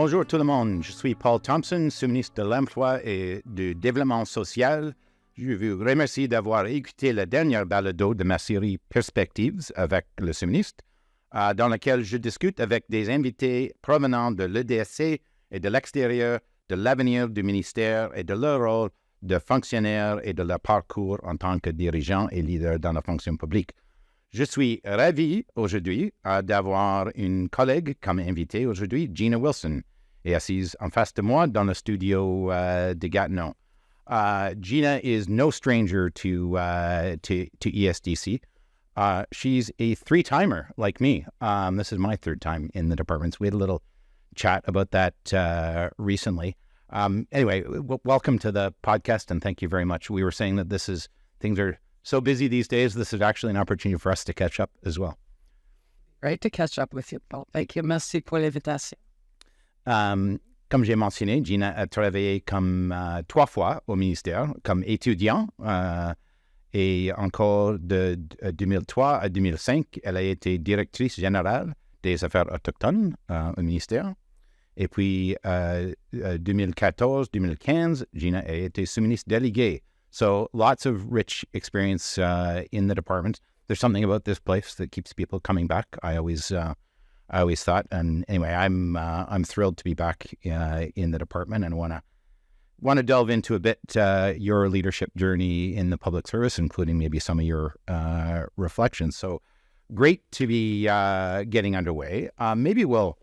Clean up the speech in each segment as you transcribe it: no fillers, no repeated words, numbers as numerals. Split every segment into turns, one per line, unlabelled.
Bonjour tout le monde, je suis Paul Thompson, sous-ministre de l'Emploi et du Développement social. Je vous remercie d'avoir écouté la dernière balado de ma série Perspectives avec le sous-ministre, dans laquelle je discute avec des invités provenant de l'EDSC et de l'extérieur de l'avenir du ministère et de leur rôle de fonctionnaire et de leur parcours en tant que dirigeant et leader dans la fonction publique. Je suis ravi aujourd'hui d'avoir une collègue comme invitée aujourd'hui, Gina Wilson, est assise en face de moi dans le studio de Gatineau. Gina is no stranger to ESDC. She's a three-timer like me. This is my third time in the departments. We had a little chat about that recently. Anyway, welcome to the podcast, and thank you very much. We were saying that things are so busy these days. This is actually an opportunity for us to catch up as well.
Great to catch up with you, Paul. Thank you. Merci pour l'invitation.
Comme j'ai mentionné, Gina a travaillé comme 3 fois au ministère comme étudiant et encore de 2003 à 2005, elle a été directrice générale des affaires autochtones au ministère. Et puis 2014-2015, Gina a été sous-ministre déléguée. So lots of rich experience in the department. There's something about this place that keeps people coming back. I always thought. And anyway, I'm thrilled to be back in the department and want to delve into a bit your leadership journey in the public service, including maybe some of your reflections. So great to be getting underway. Maybe we'll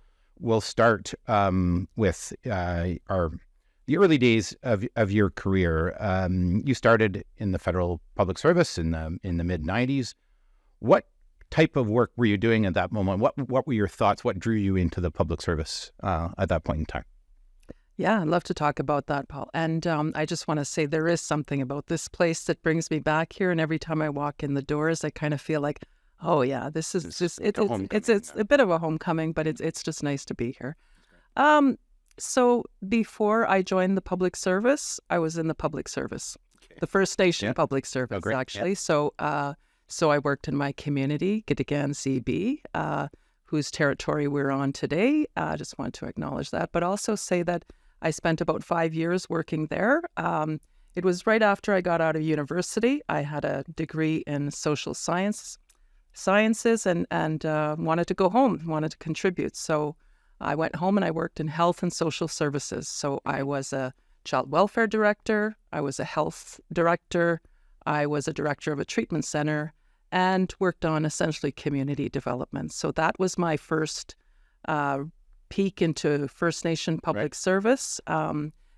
start with the early days of your career. You started in the federal public service in the mid-90s. What type of work were you doing at that moment? What were your thoughts? What drew you into the public service at that point in time?
Yeah, I'd love to talk about that, Paul. And I just want to say there is something about this place that brings me back here. And every time I walk in the doors, I kind of feel like, oh yeah, this is just it's a bit of a homecoming, but it's just nice to be here. So before I joined the public service, I was in the public service, the First Nation public service, actually. Yeah. So I worked in my community, Gitigan CB, whose territory we're on today. I just want to acknowledge that, but also say that I spent about 5 years working there. It was right after I got out of university. I had a degree in social sciences and wanted to go home, wanted to contribute. So I went home and I worked in health and social services. So I was a child welfare director, I was a health director, I was a director of a treatment center, and worked on essentially community development. So that was my first peek into First Nation public service.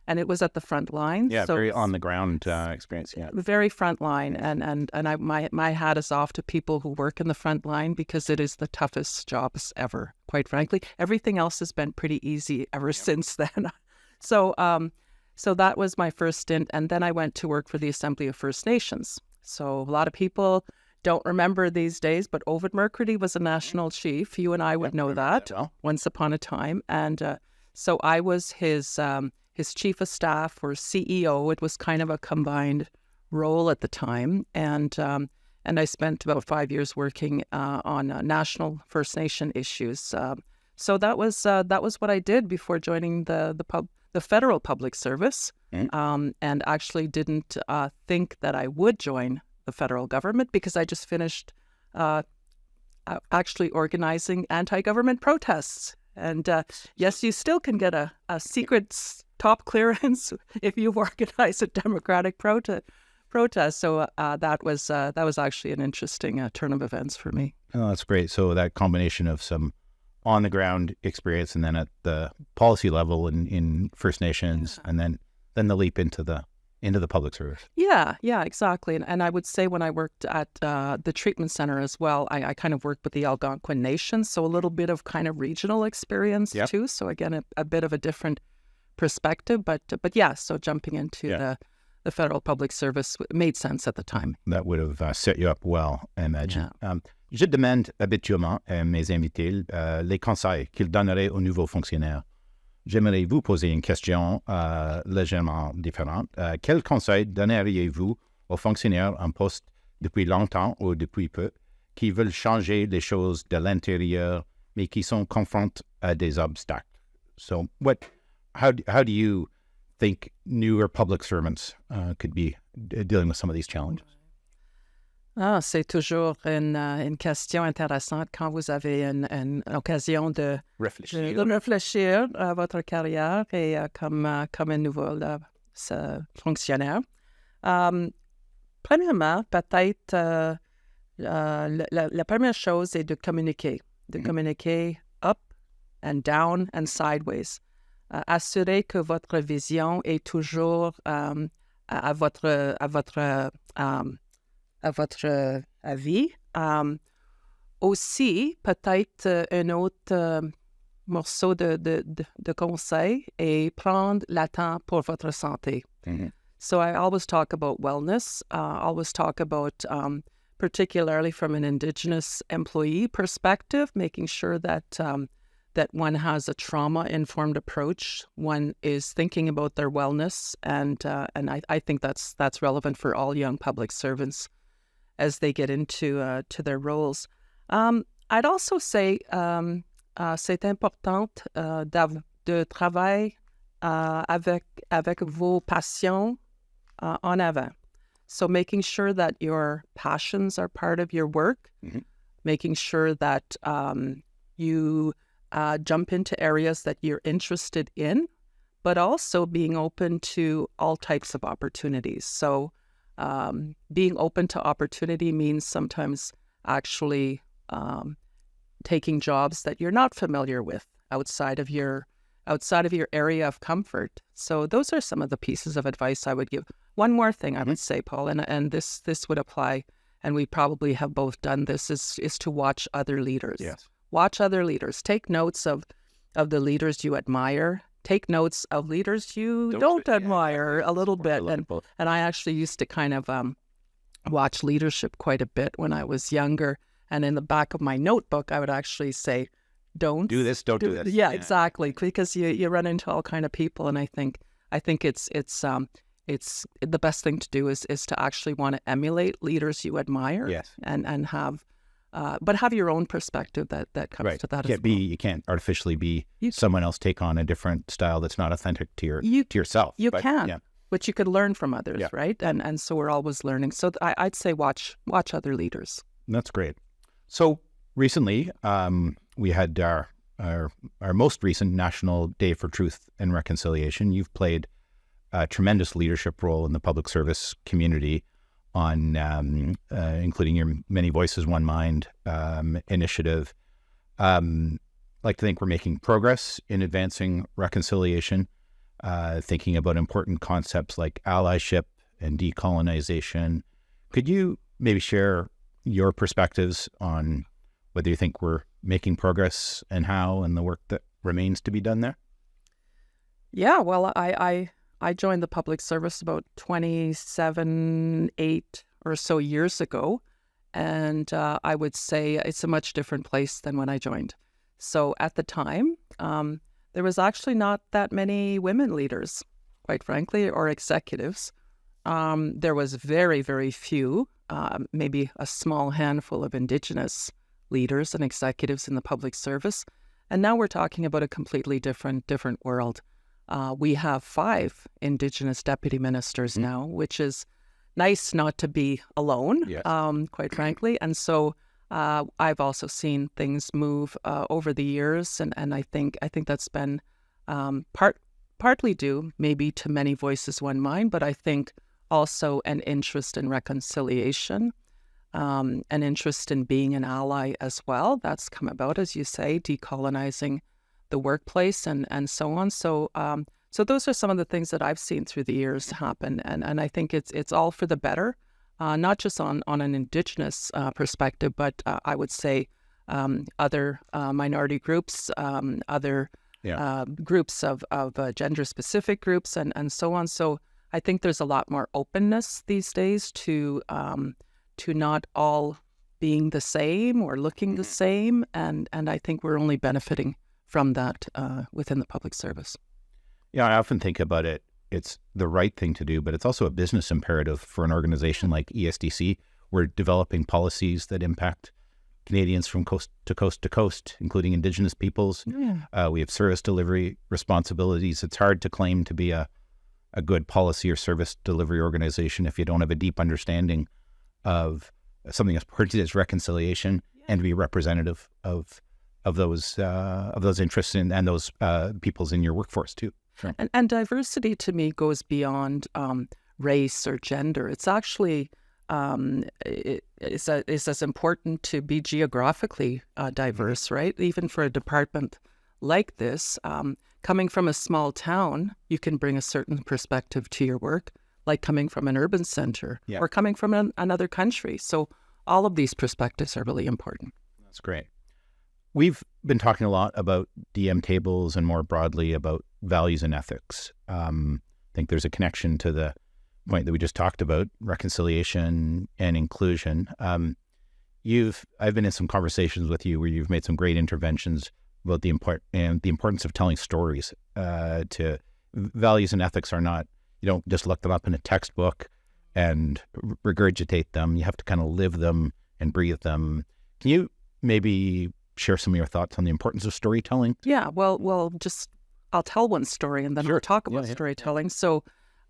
And it was at the front line.
Yeah,
so
very on the ground experience. Yeah,
very front line, and my hat is off to people who work in the front line because it is the toughest jobs ever. Quite frankly, everything else has been pretty easy ever since then. So that was my first stint, and then I went to work for the Assembly of First Nations. So a lot of people don't remember these days, but Ovid McCurdy was a national chief. You and I would know that once upon a time, and so I was his chief of staff or CEO. It was kind of a combined role at the time. And I spent about 5 years working on national First Nation issues. So that was what I did before joining the federal public service, and actually didn't think that I would join the federal government because I just finished actually organizing anti-government protests. And yes, you still can get a secret top clearance if you organize a democratic protest. So that was actually an interesting turn of events for me.
Oh, that's great. So that combination of some on the ground experience, and then at the policy level in First Nations, and then the leap into the public service. Yeah,
exactly. And I would say when I worked at the treatment center as well, I kind of worked with the Algonquin Nation, so a little bit of kind of regional experience too. So again, a bit of a different perspective, but yeah. So jumping into the federal public service made sense at the time.
That would have set you up well, I imagine. Yeah. Je demande habituellement à mes invités les conseils qu'ils donneraient aux nouveaux fonctionnaires. J'aimerais vous poser une question légèrement différente. Quels conseils donneriez-vous aux fonctionnaires en poste depuis longtemps ou depuis peu qui veulent changer les choses de l'intérieur mais qui sont confrontés à des obstacles? So how do you think newer public servants could be dealing with some of these challenges?
C'est toujours une question intéressante quand vous avez une occasion de réfléchir à votre carrière et comme un nouveau fonctionnaire. Premièrement, peut-être la première chose est de communiquer up and down and sideways. Assurer que votre vision est toujours à votre avis. Aussi, peut-être un autre morceau de conseil est prendre le temps pour votre santé. Mm-hmm. So I always talk about wellness, always talk about, particularly from an Indigenous employee perspective, making sure that that one has a trauma-informed approach. One is thinking about their wellness, and I think that's relevant for all young public servants as they get into to their roles. I'd also say c'est important de travailler avec vos passions en avant. So making sure that your passions are part of your work, mm-hmm. making sure that you jump into areas that you're interested in, but also being open to all types of opportunities. So being open to opportunity means sometimes actually taking jobs that you're not familiar with outside of your area of comfort. So those are some of the pieces of advice I would give. One more thing I would say, Paul, and this would apply, and we probably have both done this, is to watch other leaders. Yes. Watch other leaders. Take notes of the leaders you admire. Take notes of leaders you don't admire a little bit. And I actually used to kind of watch leadership quite a bit when I was younger. And in the back of my notebook, I would actually say, don't
do this, don't do this.
Yeah, exactly. Because you run into all kind of people. And I think it's the best thing to do is to actually want to emulate leaders you admire. Yes. And have but have your own perspective that comes to that as well.
You can't artificially be someone else, take on a different style that's not authentic to yourself.
But you could learn from others, right? And so we're always learning. So I'd say watch other leaders.
That's great. So recently, we had our most recent National Day for Truth and Reconciliation. You've played a tremendous leadership role in the public service community on including your Many Voices, One Mind initiative. Like to think we're making progress in advancing reconciliation, thinking about important concepts like allyship and decolonization. Could you maybe share your perspectives on whether you think we're making progress and how, and the work that remains to be done there?
Yeah, well, I joined the public service about 8 or so years ago, and I would say it's a much different place than when I joined. So at the time, there was actually not that many women leaders, quite frankly, or executives. There was very, very few, maybe a small handful of Indigenous leaders and executives in the public service. And now we're talking about a completely different world. We have 5 Indigenous deputy ministers now, which is nice not to be alone, quite frankly. And so I've also seen things move over the years, and I think that's been partly due maybe to Many Voices, One Mind, but I think also an interest in reconciliation, an interest in being an ally as well. That's come about, as you say, decolonizing the workplace and so on. So those are some of the things that I've seen through the years happen, and I think it's all for the better, not just on an Indigenous perspective, but I would say other minority groups, other groups of gender-specific groups, and so on. So I think there's a lot more openness these days to not all being the same or looking the same, and I think we're only benefiting from that within the public service.
Yeah, I often think about it. It's the right thing to do, but it's also a business imperative for an organization like ESDC. We're developing policies that impact Canadians from coast to coast to coast, including Indigenous peoples. We have service delivery responsibilities. It's hard to claim to be a good policy or service delivery organization if you don't have a deep understanding of something as important as reconciliation and to be representative of those interests and those peoples in your workforce too. Sure.
And diversity to me goes beyond race or gender. It's actually it's as important to be geographically diverse, right? Even for a department like this, coming from a small town, you can bring a certain perspective to your work, like coming from an urban center or coming from another country. So all of these perspectives are really important.
That's great. We've been talking a lot about DM tables and more broadly about values and ethics. I think there's a connection to the point that we just talked about, reconciliation and inclusion. I've been in some conversations with you where you've made some great interventions about the importance of telling stories. To values and ethics are not, you don't just look them up in a textbook and regurgitate them. You have to kind of live them and breathe them. Can you maybe share some of your thoughts on the importance of storytelling?
Yeah, well, I'll tell one story and then I'll talk about storytelling. So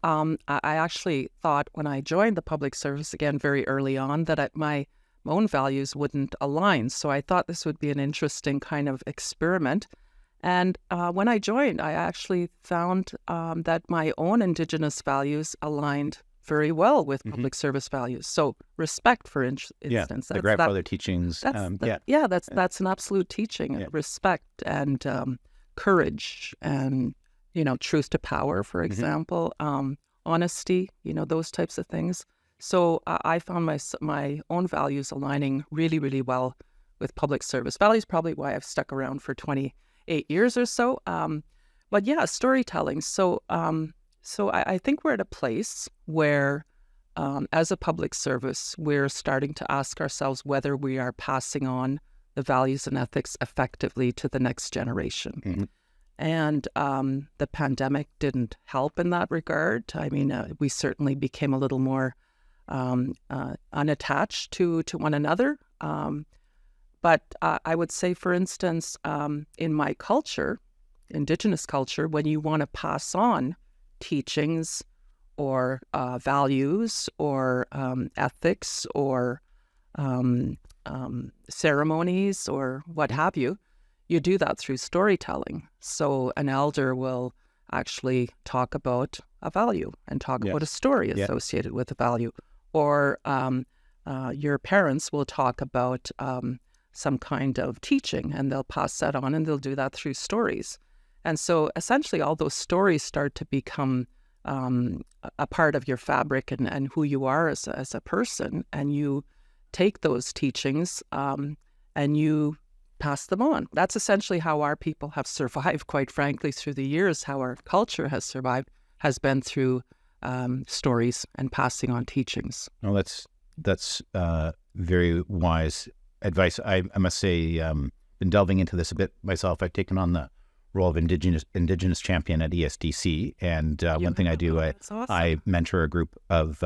I actually thought when I joined the public service, again, very early on, that my own values wouldn't align. So I thought this would be an interesting kind of experiment. And when I joined, I actually found that my own Indigenous values aligned very well with public service values. So respect, for instance.
The grandfather teachings.
That's an absolute teaching. Respect and courage and, truth to power, for example, honesty, those types of things. So I found my own values aligning really, really well with public service values, probably why I've stuck around for 28 years or so. But yeah, storytelling. So I think we're at a place where, as a public service, we're starting to ask ourselves whether we are passing on the values and ethics effectively to the next generation. Mm-hmm. And the pandemic didn't help in that regard. I mean, we certainly became a little more unattached to one another. But I would say, for instance, in my culture, Indigenous culture, when you want to pass on teachings or values or ethics or ceremonies or what have you, you do that through storytelling. So an elder will actually talk about a value and talk about a story associated with a value. Or your parents will talk about some kind of teaching and they'll pass that on and they'll do that through stories. And so essentially all those stories start to become a part of your fabric and who you are as a person. And you take those teachings and you pass them on. That's essentially how our people have survived, quite frankly, through the years. How our culture has survived has been through stories and passing on teachings.
No, that's very wise advice. I must say, been delving into this a bit myself. I've taken on the role of Indigenous champion at ESDC, and one thing I do, awesome. I mentor a group of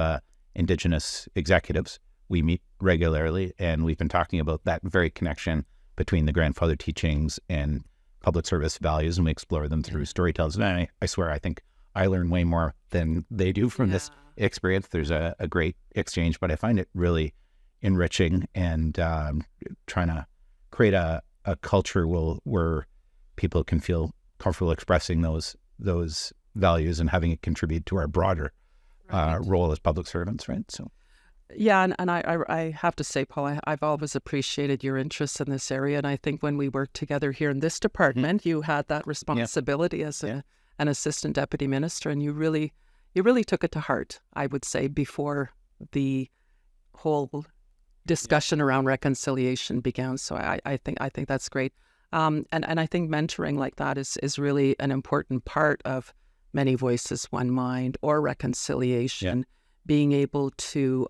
Indigenous executives. We meet regularly, and we've been talking about that very connection between the grandfather teachings and public service values, and we explore them through storytellers. And I swear, I think I learn way more than they do from this experience. There's a great exchange, but I find it really enriching and trying to create a culture where people can feel comfortable expressing those values and having it contribute to our broader role as public servants, right? So.
Yeah, and I have to say, Paul, I've always appreciated your interest in this area, and I think when we worked together here in this department, you had that responsibility as an assistant deputy minister, and you really took it to heart, I would say, before the whole discussion around reconciliation began. So I think that's great, and I think mentoring like that is really an important part of Many Voices, One Mind or reconciliation. Yeah. Being able to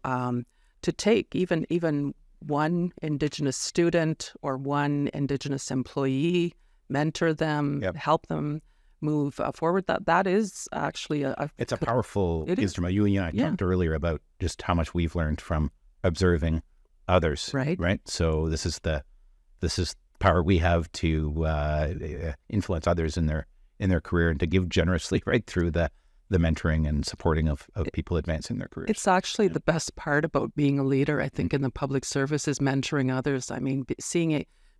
take even one Indigenous student or one Indigenous employee, mentor them, help them move forward. That is actually
it's a powerful instrument. You and I talked earlier about just how much we've learned from observing others.
Right.
So this is power we have to influence others in their career and to give generously right through the mentoring and supporting of people advancing their careers.
It's actually the best part about being a leader, I think, in the public service is mentoring others. I mean,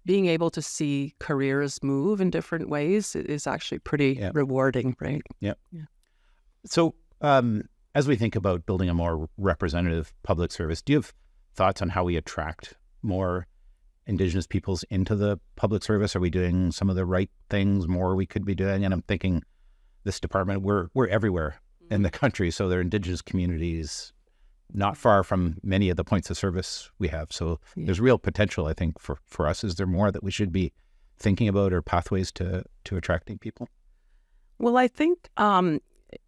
being able to see careers move in different ways is actually pretty rewarding, right?
Yeah. So as we think about building a more representative public service, do you have thoughts on how we attract more Indigenous peoples into the public service? Are we doing some of the right things more we could be doing? And I'm thinking this department, we're everywhere in the country, so there are Indigenous communities not far from many of the points of service we have. So there's real potential, I think, for us. Is there more that we should be thinking about or pathways to attracting people?
Well, I think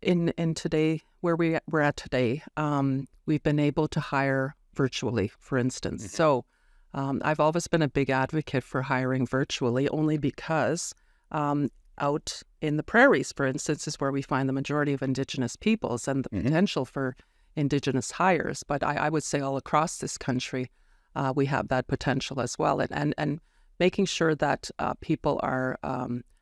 in today, where we're at today, we've been able to hire virtually, for instance. So I've always been a big advocate for hiring virtually, only because out in the prairies, for instance, is where we find the majority of Indigenous peoples and the potential for Indigenous hires. But I would say all across this country, we have that potential as well. And making sure that people are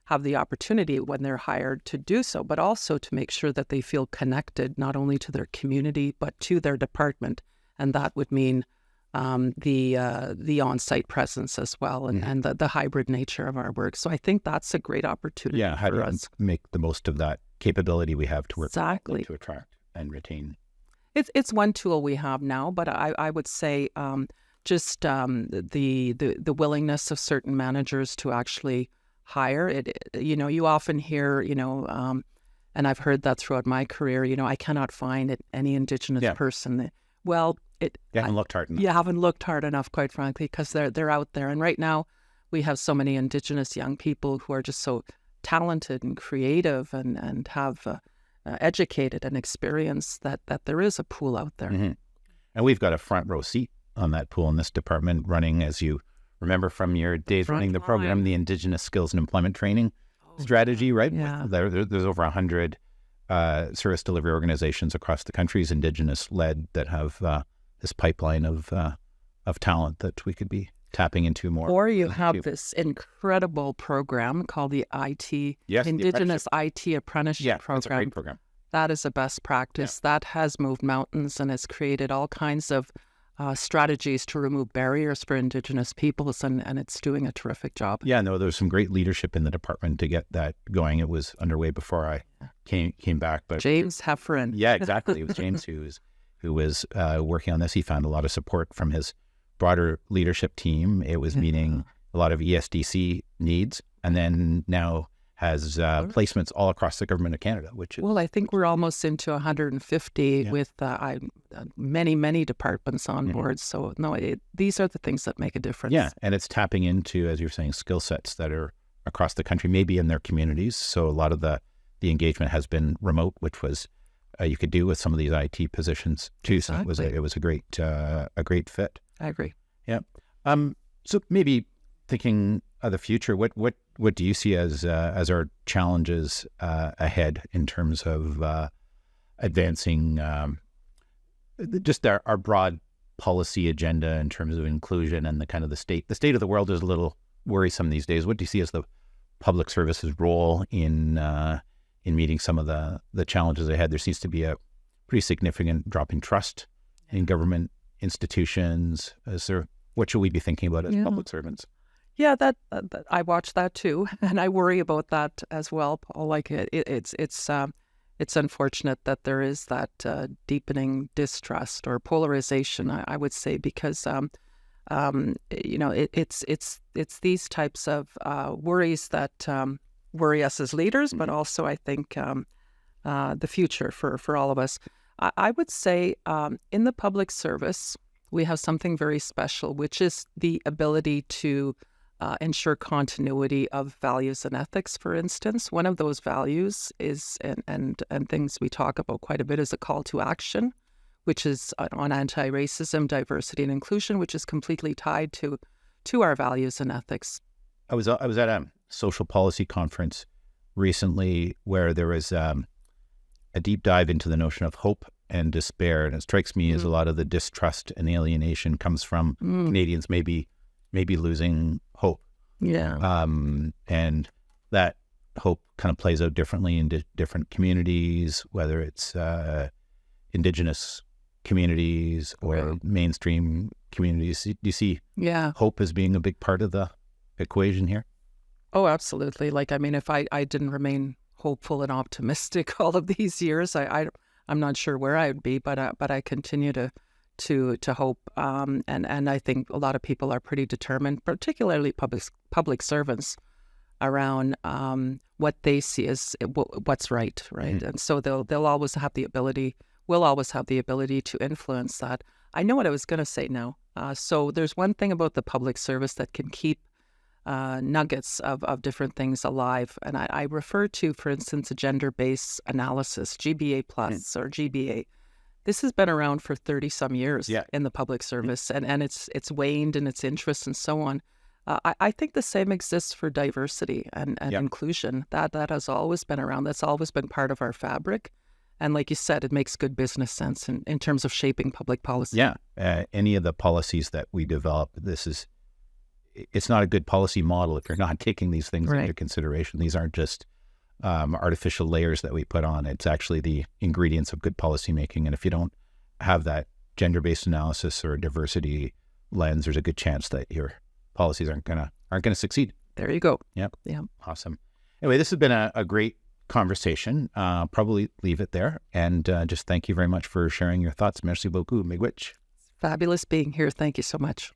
have the opportunity when they're hired to do so, but also to make sure that they feel connected not only to their community, but to their department. And that would mean the on-site presence as well, and the hybrid nature of our work. So I think that's a great opportunity
how
for
do
us.
you make the most of that capability we have to work
Exactly.
to attract and retain?
It's one tool we have now, but I would say just the willingness of certain managers to actually hire it. You often hear, and I've heard that throughout my career. I cannot find any Indigenous person. Well,
you haven't looked hard enough.
You haven't looked hard enough, quite frankly, because they're out there. And right now, we have so many Indigenous young people who are just so talented and creative and have educated and experienced that there is a pool out there.
And we've got a front row seat on that pool in this department, running, as you remember from your days running the program, the Indigenous Skills and Employment Training strategy, right?
Yeah.
There's over 100 service delivery organizations across the country, Indigenous-led, that have this pipeline of talent that we could be tapping into more.
Or you have this incredible program called the Indigenous IT Apprenticeship Program.
That's a great program.
That is a best practice. That has moved mountains and has created all kinds of strategies to remove barriers for Indigenous peoples, and it's doing a terrific job.
Yeah, no, there's some great leadership in the department to get that going. It was underway before I came back. But
James Hefferon.
Yeah, exactly. It was James who was working on this. He found a lot of support from his broader leadership team. It was meeting a lot of ESDC needs, and then now has placements all across the government of Canada, which is...
Well, I think we're almost into 150 with many departments on board. So, no, these are the things that make a difference.
Yeah, and it's tapping into, as you're saying, skill sets that are across the country, maybe in their communities. So a lot of the engagement has been remote, which was you could do with some of these IT positions too.
Exactly.
So it was a great fit.
I agree.
Yeah. So maybe thinking of the future, what do you see as our challenges ahead in terms of advancing just our broad policy agenda in terms of inclusion and the state of the world is a little worrisome these days. What do you see as the public service's role in meeting some of the challenges ahead? There seems to be a pretty significant drop in trust in government institutions. What should we be thinking about as public servants?
Yeah, that I watch that too, and I worry about that as well, Paul. Like it's unfortunate that there is that deepening distrust or polarization. I would say because it's these types of worries that worry us as leaders, but also I think the future for all of us. I would say in the public service we have something very special, which is the ability to ensure continuity of values and ethics, for instance. One of those values is, and things we talk about quite a bit, is a call to action, which is on anti-racism, diversity, and inclusion, which is completely tied to our values and ethics.
I was at a social policy conference recently where there was a deep dive into the notion of hope and despair. And it strikes me as a lot of the distrust and alienation comes from Canadians maybe losing hope.
Yeah.
And that hope kind of plays out differently in different communities, whether it's Indigenous communities or mainstream communities. Do you see hope as being a big part of the equation here?
Oh, absolutely. Like, I mean, if I didn't remain hopeful and optimistic all of these years, I'm not sure where I would be, but I continue to hope. And I think a lot of people are pretty determined, particularly public servants, around what they see as what's right. And so they'll always have the ability. We'll always have the ability to influence that. I know what I was going to say now. So there's one thing about the public service that can keep nuggets of different things alive. And I refer to, for instance, a gender-based analysis, GBA plus or GBA. This has been around for 30-some years in the public service, and it's waned in its interest and so on. I think the same exists for diversity and inclusion. That has always been around. That's always been part of our fabric. And like you said, it makes good business sense in terms of shaping public policy.
Yeah. Any of the policies that we develop, it's not a good policy model if you're not taking these things into consideration. These aren't just artificial layers that we put on. It's actually the ingredients of good policymaking. And if you don't have that gender-based analysis or diversity lens, there's a good chance that your policies aren't gonna succeed.
There you go.
Yep.
Yeah.
Awesome. Anyway, this has been a great conversation. Probably leave it there. And just thank you very much for sharing your thoughts. Merci beaucoup. Miigwech.
Fabulous being here. Thank you so much.